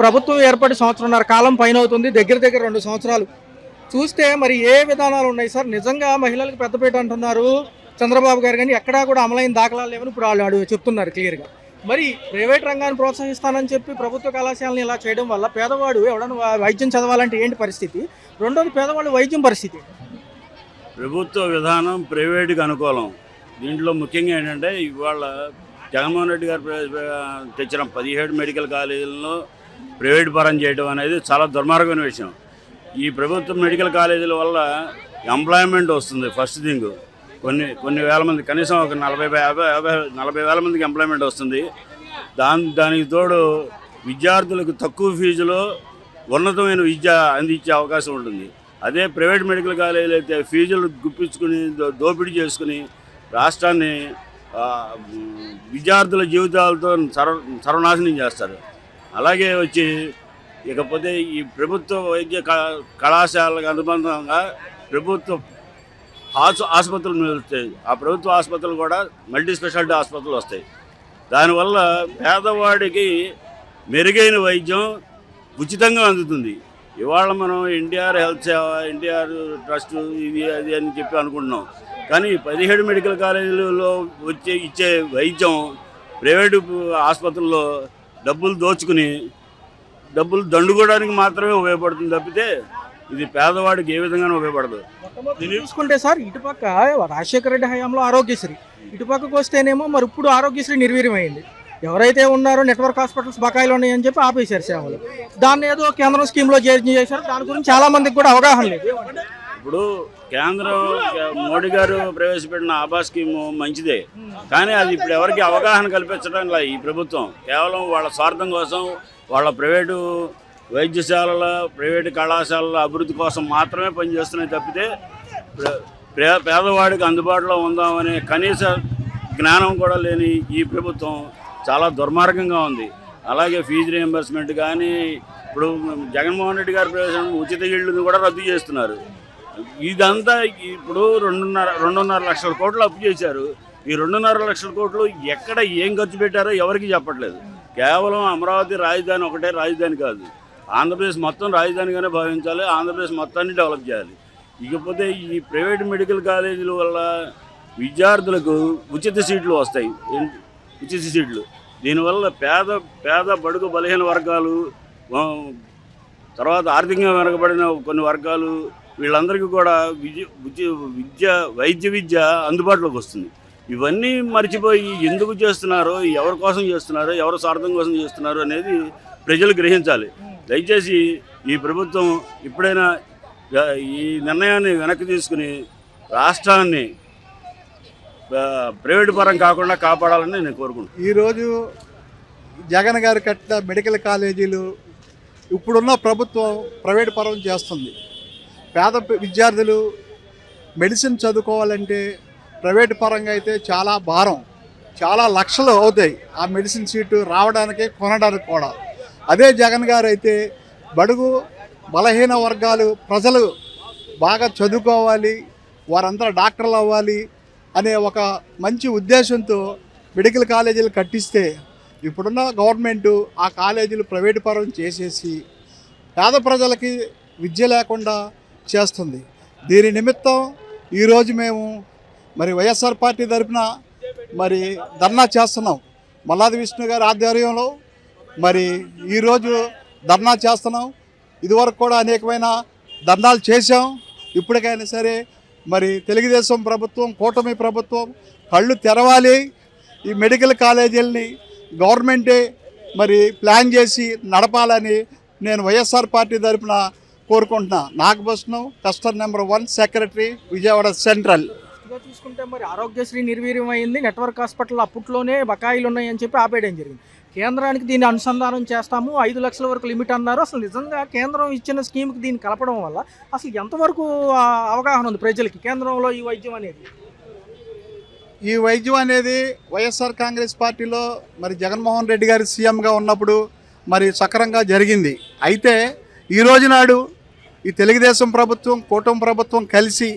ప్రభుత్వం ఏర్పడి సంవత్సరంన్నర కాలం పైన అవుతుంది. దగ్గర దగ్గర 2 సంవత్సరాలు. చూస్తే మరి ఏ విధానాలు ఉన్నాయి సార్? నిజంగా మహిళలకు పెద్దపీట అంటున్నారు చంద్రబాబు గారు, కానీ ఎక్కడా కూడా అమలైన దాఖలాలు లేవని ఇప్పుడు వాళ్ళు చెప్తున్నారు క్లియర్‌గా. మరి ప్రైవేట్ రంగాన్ని ప్రోత్సహిస్తానని చెప్పి ప్రభుత్వ కళాశాలని ఇలా చేయడం వల్ల పేదవాడు ఎవడన్నా వైద్యం చదవాలంటే ఏంటి పరిస్థితి? రెండోది పేదవాళ్ళు వైద్యం పరిస్థితి. ప్రభుత్వ విధానం ప్రైవేటుకి అనుకూలం. దీంట్లో ముఖ్యంగా ఏంటంటే ఇవాళ జగన్మోహన్ రెడ్డి గారు తెచ్చిన 17 మెడికల్ కాలేజీలను ప్రైవేట్ పరం చేయడం అనేది చాలా దుర్మార్గమైన విషయం. ఈ ప్రభుత్వ మెడికల్ కాలేజీల వల్ల ఎంప్లాయ్మెంట్ వస్తుంది. ఫస్ట్ థింగ్ కొన్ని వేల మంది, కనీసం ఒక 40 వేల మందికి ఎంప్లాయ్మెంట్ వస్తుంది. దానికి తోడు విద్యార్థులకు తక్కువ ఫీజులో ఉన్నతమైన విద్య అందించే అవకాశం ఉంటుంది. అదే ప్రైవేట్ మెడికల్ కాలేజీలు అయితే ఫీజులు గుప్పించుకుని దోపిడీ చేసుకుని రాష్ట్రాన్ని విద్యార్థుల జీవితాలతో సర్వనాశనం చేస్తారు. అలాగే ఇకపోతే ఈ ప్రభుత్వ వైద్య కళాశాలకు అనుబంధంగా ప్రభుత్వ ఆసుపత్రులు నిలుస్తాయి. ఆ ప్రభుత్వ ఆసుపత్రులు కూడా మల్టీ స్పెషాలిటీ ఆసుపత్రులు వస్తాయి. దానివల్ల పేదవాడికి మెరుగైన వైద్యం ఉచితంగా అందుతుంది. ఇవాళ మనం ఎన్టీఆర్ హెల్త్ సేవ, ఎన్టీఆర్ ట్రస్ట్, ఇది అది అని చెప్పి అనుకుంటున్నాం. కానీ 17 మెడికల్ కాలేజీలలో ఇచ్చే వైద్యం ప్రైవేటు ఆసుపత్రుల్లో డబ్బులు దోచుకుని డబ్బులు దండుకోవడానికి మాత్రమే ఉపయోగపడుతుంది తప్పితే ఇది పేదవాడికి ఏ విధంగానూ ఉపయోగపడదు. చూసుకుంటే సార్, ఇటుపక్క రాజశేఖర రెడ్డి హయాంలో ఆరోగ్యశ్రీ, ఇటుపక్కకు వస్తేనేమో మరి ఇప్పుడు ఆరోగ్యశ్రీ నిర్వీర్యమైంది. ఎవరైతే ఉన్నారో నెట్వర్క్ హాస్పిటల్స్ బకాయిలు ఉన్నాయని చెప్పి ఆపేశారు సేవలు. దాన్ని ఏదో కేంద్రం స్కీమ్లో చేశారు. దాని గురించి చాలా మందికి కూడా అవగాహన లేదు. ఇప్పుడు కేంద్రం మోడీ గారు ప్రవేశపెట్టిన ఆభా స్కీము మంచిదే, కానీ అది ఇప్పుడు ఎవరికి అవగాహన కల్పించడం ఈ ప్రభుత్వం కేవలం వాళ్ళ స్వార్థం కోసం, వాళ్ళ ప్రైవేటు వైద్యశాలల, ప్రైవేటు కళాశాలల అభివృద్ధి కోసం మాత్రమే పనిచేస్తున్నాయి తప్పితే పేదవాడికి అందుబాటులో ఉందామనే కనీస జ్ఞానం కూడా లేని ఈ ప్రభుత్వం చాలా దుర్మార్గంగా ఉంది. అలాగే ఫీజు రియంబర్స్మెంట్ కానీ, ఇప్పుడు జగన్మోహన్ రెడ్డి గారి ప్రవేశం ఉచిత ఇళ్ళని కూడా రద్దు చేస్తున్నారు. ఇదంతా ఇప్పుడు 2.5 లక్షల కోట్లు అప్పు చేశారు. ఈ 2.5 లక్షల కోట్లు ఎక్కడ ఏం ఖర్చు పెట్టారో ఎవరికి చెప్పట్లేదు. కేవలం అమరావతి రాజధాని ఒకటే రాజధాని కాదు, ఆంధ్రప్రదేశ్ మొత్తం రాజధానిగానే భావించాలి. ఆంధ్రప్రదేశ్ మొత్తాన్ని డెవలప్ చేయాలి. ఇకపోతే ఈ ప్రైవేట్ మెడికల్ కాలేజీల వల్ల విద్యార్థులకు ఉచిత సీట్లు వస్తాయి. ఉచిత సీట్లు దీనివల్ల పేద బడుగు బలహీన వర్గాలు, తర్వాత ఆర్థికంగా వెనకబడిన కొన్ని వర్గాలు, వీళ్ళందరికీ కూడా వైద్య విద్య అందుబాటులోకి వస్తుంది. ఇవన్నీ మర్చిపోయి ఎందుకు చేస్తున్నారో, ఎవరి కోసం చేస్తున్నారో, ఎవరి స్వార్థం కోసం చేస్తున్నారో అనేది ప్రజలు గ్రహించాలి. దయచేసి ఈ ప్రభుత్వం ఇప్పుడైనా ఈ నిర్ణయాన్ని వెనక్కి తీసుకుని రాష్ట్రాన్ని ప్రైవేటు పరం కాకుండా కాపాడాలని నేను కోరుకుంటున్నాను. ఈరోజు జగన్ గారు కట్టిన మెడికల్ కాలేజీలు ఇప్పుడున్న ప్రభుత్వం ప్రైవేటు పరం చేస్తుంది. పేద విద్యార్థులు మెడిసిన్ చదువుకోవాలంటే ప్రైవేటు పరంగా అయితే చాలా భారం, చాలా లక్షలు అవుతాయి ఆ మెడిసిన్ సీటు రావడానికి, కొనడానికి కూడా. అదే జగన్ గారు అయితే బడుగు బలహీన వర్గాలు ప్రజలు బాగా చదువుకోవాలి, వారందరూ డాక్టర్లు అవ్వాలి అనే ఒక మంచి ఉద్దేశంతో మెడికల్ కాలేజీలు కట్టిస్తే ఇప్పుడున్న గవర్నమెంటు ఆ కాలేజీలు ప్రైవేటు పరం చేసేసి పేద ప్రజలకి విద్య లేకుండా చేస్తుంది. దీని నిమిత్తం ఈరోజు మేము మరి వైఎస్ఆర్ పార్టీ తరఫున మరి ధర్నా చేస్తున్నాం. మల్లాది విష్ణు గారి ఆధ్వర్యంలో మరి ఈరోజు ధర్నా చేస్తున్నాం. ఇదివరకు కూడా అనేకమైన ధర్నాలు చేశాం. ఇప్పటికైనా సరే మరి తెలుగుదేశం ప్రభుత్వం, కూటమి ప్రభుత్వం కళ్ళు తెరవాలి. ఈ మెడికల్ కాలేజీలని గవర్నమెంటే మరి ప్లాన్ చేసి నడపాలని నేను వైఎస్ఆర్ పార్టీ తరఫున కోరుకుంటున్నా. Nagabhushanam, కస్టర్ number 1 secretary, Vijayawada central. చూసుకుంటే మరి ఆరోగ్యశ్రీ నిర్వీర్యం అయింది. నెట్వర్క్ హాస్పిటల్ అప్పట్లోనే బకాయిలు ఉన్నాయని చెప్పి ఆపేయడం జరిగింది. కేంద్రానికి దీన్ని అనుసంధానం చేస్తాము, 5 లక్షల వరకు లిమిట్ అన్నారు. అసలు నిజంగా కేంద్రం ఇచ్చిన స్కీమ్కి దీన్ని కలపడం వల్ల అసలు ఎంతవరకు అవగాహన ఉంది ప్రజలకి కేంద్రంలో ఈ వైద్యం అనేది? ఈ వైద్యం అనేది వైఎస్ఆర్ కాంగ్రెస్ పార్టీలో మరి జగన్మోహన్ రెడ్డి గారి సీఎంగా ఉన్నప్పుడు మరి సక్రమంగా జరిగింది. అయితే ఈరోజు నాడు ఈ తెలుగుదేశం ప్రభుత్వం, కూటమి ప్రభుత్వం కలిసి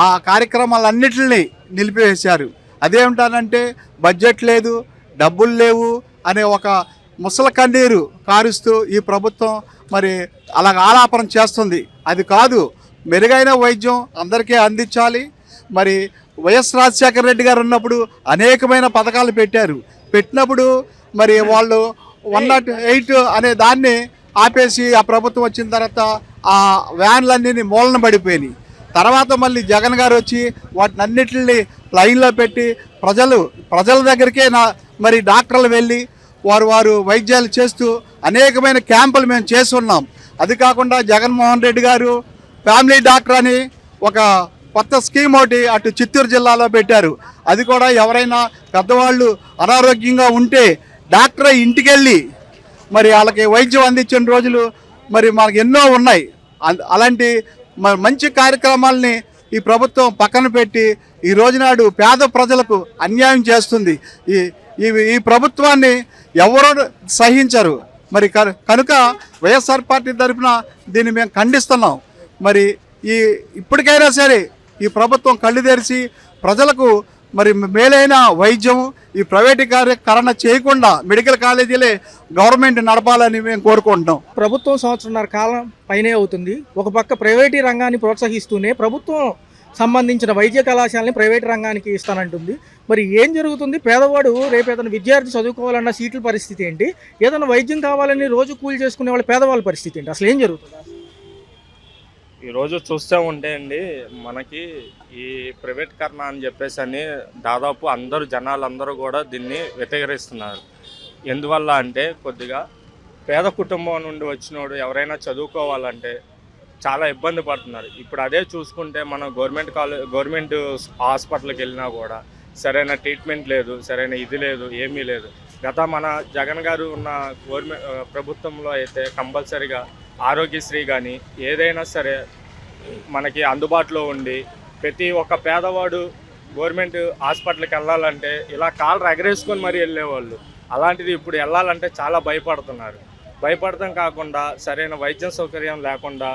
ఆ కార్యక్రమాలన్నింటినీ నిలిపివేశారు. అదేమిటానంటే బడ్జెట్ లేదు, డబ్బులు లేవు అనే ఒక ముసల కన్నీరు కారుస్తూ ఈ ప్రభుత్వం మరి అలాగ ఆలాపన చేస్తుంది. అది కాదు, మెరుగైన వైద్యం అందరికీ అందించాలి. మరి వైఎస్ రాజశేఖర రెడ్డి గారు ఉన్నప్పుడు అనేకమైన పథకాలు పెట్టినప్పుడు మరి వాళ్ళు 108 అనే దాన్ని ఆపేసి ఆ ప్రభుత్వం వచ్చిన తర్వాత ఆ వ్యాన్లన్నీ మూలన పడిపోయినాయి. తర్వాత మళ్ళీ జగన్ గారు వచ్చి వాటిని అన్నిటిని లైన్లో పెట్టి ప్రజల దగ్గరికే మరి డాక్టర్లు వెళ్ళి వారు వైద్యాలు చేస్తూ అనేకమైన క్యాంపులు మేము చేస్తున్నాం. అది కాకుండా జగన్మోహన్ రెడ్డి గారు ఫ్యామిలీ డాక్టర్ అని ఒక కొత్త స్కీమ్ ఒకటి అటు చిత్తూరు జిల్లాలో పెట్టారు. అది కూడా ఎవరైనా పెద్దవాళ్ళు అనారోగ్యంగా ఉంటే డాక్టర్ ఇంటికెళ్ళి మరి వాళ్ళకి వైద్యం అందించిన రోజులు మరి మనకు ఎన్నో ఉన్నాయి. అలాంటి మంచి కార్యక్రమాలని ఈ ప్రభుత్వం పక్కన పెట్టి ఈ రోజునాడు పేద ప్రజలకు అన్యాయం చేస్తుంది. ఈ ప్రభుత్వాన్ని ఎవరూ సహించరు. మరి కనుక వైఎస్ఆర్ పార్టీ తరఫున దీన్ని మేము ఖండిస్తున్నాం. మరి ఇప్పటికైనా సరే ఈ ప్రభుత్వం కళ్ళు తెరిచి ప్రజలకు మరి మేలైన వైద్యం ఈ ప్రైవేటీకరణ చేయకుండా మెడికల్ కాలేజీలే గవర్నమెంట్ నడపాలని మేము కోరుకుంటున్నాం. ప్రభుత్వం సంవత్సరంన్నర కాలం పైనే అవుతుంది. ఒక పక్క ప్రైవేటీ రంగాన్ని ప్రోత్సహిస్తూనే ప్రభుత్వం సంబంధించిన వైద్య కళాశాలని ప్రైవేట్ రంగానికి ఇస్తానంటుంది. మరి ఏం జరుగుతుంది? పేదవాడు రేపు ఏదైనా విద్యార్థి చదువుకోవాలన్న సీట్ల పరిస్థితి ఏంటి? ఏదైనా వైద్యం కావాలని రోజు కూలి చేసుకునే వాళ్ళ పేదవాళ్ళ పరిస్థితి ఏంటి? అసలు ఏం జరుగుతుంది? ఈరోజు చూస్తూ ఉంటే అండి, మనకి ఈ ప్రైవేటీకరణ అని చెప్పేసి అని దాదాపు జనాలందరూ కూడా దీన్ని వ్యతిరేకిస్తున్నారు. ఎందువల్ల అంటే కొద్దిగా పేద కుటుంబం నుండి వచ్చినోడు ఎవరైనా చదువుకోవాలంటే చాలా ఇబ్బంది పడుతున్నారు. ఇప్పుడు అదే చూసుకుంటే మనం గవర్నమెంట్ హాస్పిటల్కి వెళ్ళినా కూడా సరైన ట్రీట్మెంట్ లేదు, సరైన ఇది లేదు, ఏమీ లేదు. మన జగన్ గారు ఉన్న ప్రభుత్వంలో అయితే కంపల్సరీగా ఆరోగ్యశ్రీ కానీ ఏదైనా సరే మనకి అందుబాటులో ఉండి ప్రతి ఒక్క పేదవాడు గవర్నమెంట్ హాస్పిటల్కి వెళ్ళాలంటే ఇలా కాళ్ళు ఎగరేసుకొని మరీ వెళ్ళేవాళ్ళు. అలాంటిది ఇప్పుడు వెళ్ళాలంటే చాలా భయపడటం కాకుండా సరైన వైద్య సౌకర్యం లేకుండా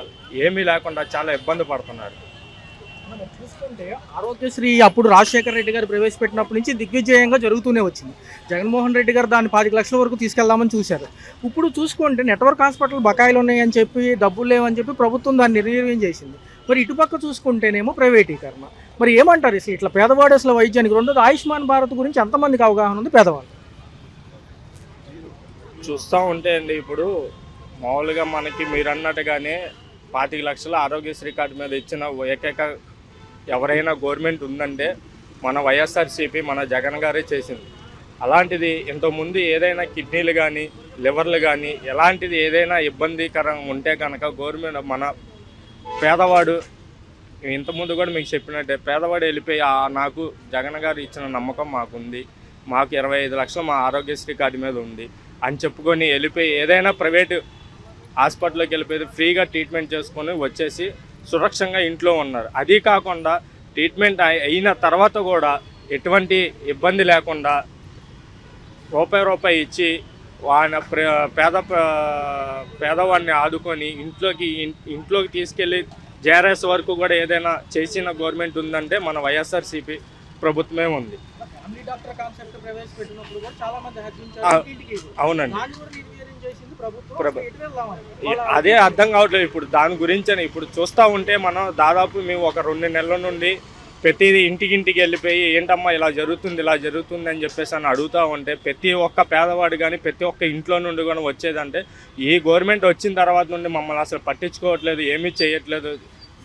ఏమీ లేకుండా చాలా ఇబ్బంది పడుతున్నారు. మనం చూసుకుంటే ఆరోగ్యశ్రీ అప్పుడు రాజశేఖర రెడ్డి గారు ప్రవేశపెట్టినప్పటి నుంచి దిగ్విజయంగా జరుగుతూనే వచ్చింది. జగన్మోహన్ రెడ్డి గారు దాన్ని 10 లక్షల వరకు తీసుకెళ్దామని చూశారు. ఇప్పుడు చూసుకుంటే నెట్వర్క్ హాస్పిటల్ బకాయిలు ఉన్నాయని చెప్పి, డబ్బులు లేవని చెప్పి ప్రభుత్వం దాన్ని నిర్వీర్యం చేసింది. మరి ఇటుపక్క చూసుకుంటేనేమో ప్రైవేటీకరణ. మరి ఏమంటారు అసలు ఇట్లా పేదవాడు అసలు వైద్యానికి? రెండోది ఆయుష్మాన్ భారత్ గురించి ఎంతమందికి అవగాహన ఉంది పేదవాళ్ళు? చూస్తూ ఉంటే అండి, ఇప్పుడు మామూలుగా మనకి మీరు అన్నట్టుగానే 25 లక్షల ఆరోగ్యశ్రీ కార్డు మీద ఇచ్చిన ఏకైక ఎవరైనా గవర్నమెంట్ ఉందంటే మన వైఎస్ఆర్సీపీ మన జగన్ గారే చేసింది. అలాంటిది ఇంతకుముందు ఏదైనా కిడ్నీలు కానీ లివర్లు కానీ ఎలాంటిది ఏదైనా ఇబ్బందికరంగా ఉంటే కనుక గవర్నమెంట్ మన పేదవాడు ఇంతకుముందు కూడా మీకు చెప్పినట్టే పేదవాడు వెళ్ళిపోయి నాకు జగన్ గారు ఇచ్చిన నమ్మకం మాకుంది, మాకు 25 లక్షలు మా ఆరోగ్యశ్రీ కార్డు మీద ఉంది అని చెప్పుకొని వెళ్ళిపోయి ఏదైనా ప్రైవేటు హాస్పిటల్కి వెళ్ళిపోయి ఫ్రీగా ట్రీట్మెంట్ చేసుకొని వచ్చేసి సురక్షంగా ఇంట్లో ఉన్నారు. అది కాకుండా ట్రీట్మెంట్ అయిన తర్వాత కూడా ఎటువంటి ఇబ్బంది లేకుండా రూపాయి ఇచ్చి ఆయన పేదవాడిని ఆదుకొని ఇంట్లోకి తీసుకెళ్ళి జేఆర్ఎస్ వరకు కూడా ఏదైనా చేసిన గవర్నమెంట్ ఉందంటే మన వైఎస్ఆర్సీపీ ప్రభుత్వమే ఉంది. అవునండి, అదే అర్థం కావట్లేదు ఇప్పుడు దాని గురించి అని. ఇప్పుడు చూస్తూ ఉంటే మనం దాదాపు మేము ఒక 2 నెలల నుండి ప్రతిదీ ఇంటికి వెళ్ళిపోయి ఏంటమ్మా ఇలా జరుగుతుంది అని చెప్పేసి అని అడుగుతూ ఉంటే ప్రతి ఒక్క పేదవాడు కానీ ప్రతి ఒక్క ఇంట్లో నుండి కానీ వచ్చేదంటే ఈ గవర్నమెంట్ వచ్చిన తర్వాత నుండి మమ్మల్ని అసలు పట్టించుకోవట్లేదు, ఏమీ చేయట్లేదు.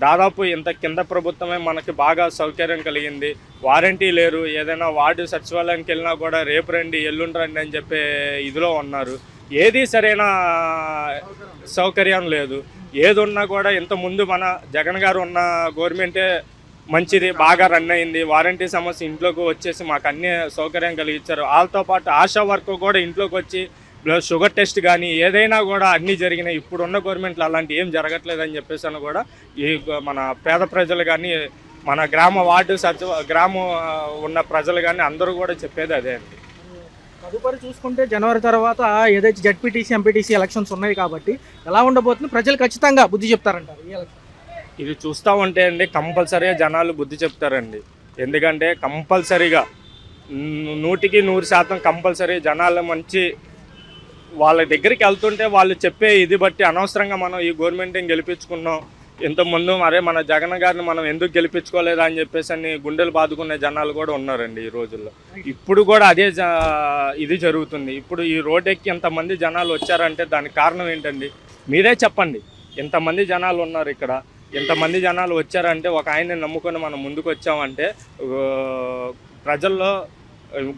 దాదాపు ఇంత కింద ప్రభుత్వమే మనకి బాగా సౌకర్యం కలిగింది. వారంటీ లేరు, ఏదైనా వార్డు సచివాలయానికి వెళ్ళినా కూడా రేపు రండి ఎల్లుండి రండి అని చెప్పే ఇదిలో ఉన్నారు. ఏది సరైన సౌకర్యం లేదు. ఏది ఉన్నా కూడా ఇంతకుముందు మన జగన్ గారు ఉన్న గవర్నమెంటే మంచిది, బాగా రన్ అయింది. వారంటీ సమస్య ఇంట్లోకి వచ్చేసి మాకు అన్ని సౌకర్యం కలిగించారు. వాళ్ళతో పాటు ఆశా వర్కర్ కూడా ఇంట్లోకి వచ్చి షుగర్ టెస్ట్ కానీ ఏదైనా కూడా అన్నీ జరిగినాయి. ఇప్పుడున్న గవర్నమెంట్లో అలాంటి ఏం జరగట్లేదని చెప్పేసి కూడా ఈ మన పేద ప్రజలు కానీ మన గ్రామం ఉన్న ప్రజలు కానీ అందరూ కూడా చెప్పేది అదే అండి. తదుపరి చూసుకుంటే జనవరి తర్వాత ఏదైతే జడ్పీటీసీ ఎంపీటీసీ ఎలక్షన్స్ ఉన్నాయి కాబట్టి ఎలా ఉండబోతుంది? ప్రజలు ఖచ్చితంగా బుద్ధి చెప్తారంటారు ఈ ఎలక్షన్? ఇది చూస్తూ ఉంటే అండి కంపల్సరీగా జనాలు బుద్ధి చెప్తారండి. ఎందుకంటే కంపల్సరీగా 100% కంపల్సరీ జనాలు మంచి వాళ్ళ దగ్గరికి వెళ్తుంటే వాళ్ళు చెప్పే ఇది బట్టి అనవసరంగా మనం ఈ గవర్నమెంట్ని గెలిపించుకున్నాం, ఇంతకుముందు మరే మన జగన్ గారిని మనం ఎందుకు గెలిపించుకోలేదా అని చెప్పేసి అని గుండెలు బాదుకునే జనాలు కూడా ఉన్నారండి ఈ రోజుల్లో. ఇప్పుడు కూడా అదే ఇది జరుగుతుంది. ఇప్పుడు ఈ రోడ్ ఎక్కి ఎంతమంది జనాలు వచ్చారంటే దానికి కారణం ఏంటండి? మీరే చెప్పండి. ఎంతమంది జనాలు ఉన్నారు ఇక్కడ, ఎంతమంది జనాలు వచ్చారంటే ఒక ఆయన్ని నమ్ముకొని మనం ముందుకు వచ్చామంటే ప్రజల్లో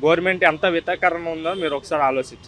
గవర్నమెంట్ ఎంత వితకరణ ఉందో మీరు ఒకసారి ఆలోచించండి.